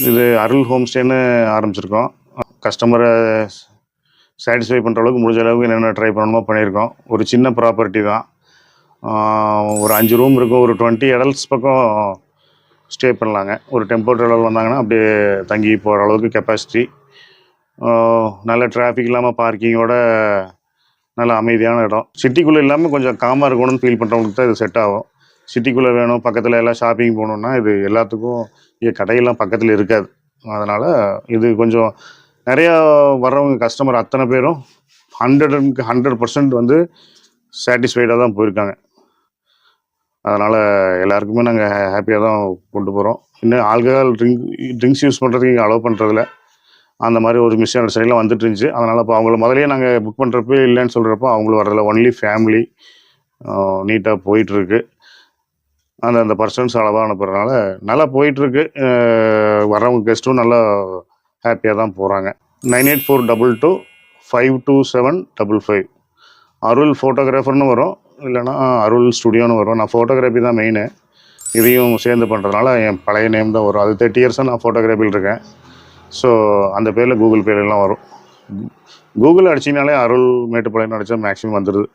இது அருள் ஹோம் ஸ்டேன்னு ஆரம்பிச்சிருக்கோம். கஸ்டமரை சாட்டிஸ்ஃபை பண்ணுற அளவுக்கு முடிஞ்ச அளவுக்கு என்னென்ன ட்ரை பண்ணணுமோ பண்ணியிருக்கோம். ஒரு சின்ன ப்ராப்பர்ட்டி தான். ஒரு 5 ரூம் இருக்கும். ஒரு 20 adults பக்கம் ஸ்டே பண்ணலாங்க. ஒரு டெம்போ ட்ராவலர் வந்தாங்கன்னா அப்படியே தங்கி போகிற அளவுக்கு கெப்பாசிட்டி. நல்ல டிராஃபிக் இல்லாமல் பார்க்கிங்கோட நல்ல அமைதியான இடம். சிட்டிக்குள்ளே இல்லாமல் கொஞ்சம் காமாக இருக்கணும்னு ஃபீல் பண்ணுறவங்களுக்கு தான் இது செட் ஆகும். சிட்டிக்குள்ளே வேணும், பக்கத்தில் எல்லாம் ஷாப்பிங் போகணுன்னா இது எல்லாத்துக்கும் இங்கே கடையெல்லாம் பக்கத்தில் இருக்காது. அதனால் இது கொஞ்சம் நிறையா வர்றவங்க கஸ்டமர் அத்தனை பேரும் 100% வந்து சாட்டிஸ்ஃபைடாக தான் போயிருக்காங்க. அதனால் எல்லாருக்குமே நாங்கள் ஹாப்பியாக தான் கொண்டு போகிறோம். இன்னும் ஆல்கஹால் ட்ரிங்க்ஸ் யூஸ் பண்ணுறதுக்கு இங்கே அலோவ் பண்ணுறதில்ல. அந்த மாதிரி ஒரு மிஸ் அண்டர்ஸ்டாண்டிங்லாம் வந்துட்டு இருந்துச்சு. அதனால் இப்போ அவங்கள முதலே நாங்கள் புக் பண்ணுறப்ப இல்லைன்னு சொல்கிறப்போ அவங்களும் வரதில்ல. ஒன்லி ஃபேமிலி நீட்டாக போயிட்டுருக்கு. அந்த பர்சன்ஸ் அளவாக அனுப்புறதுனால நல்லா போயிட்டுருக்கு. வர்றவங்க கெஸ்ட்டும் நல்லா ஹாப்பியாக தான் போகிறாங்க. 9842252755 அருள் ஃபோட்டோகிராஃபர்னு வரும், இல்லைனா அருள் ஸ்டுடியோன்னு வரும். நான் ஃபோட்டோகிராஃபி தான் மெயினு. இதையும் சேர்ந்து பண்ணுறதுனால என் பழைய நேம் தான் வரும். அது 30 இயர்ஸாக நான் ஃபோட்டோகிராஃபியில் இருக்கேன். ஸோ அந்த பேரில் கூகுள் பேர்லாம் வரும். கூகுள் அடிச்சிங்கனாலே அருள் மேட்டுப்பாளையம்னு அடித்தா மேக்ஸிமம் வந்துடுது.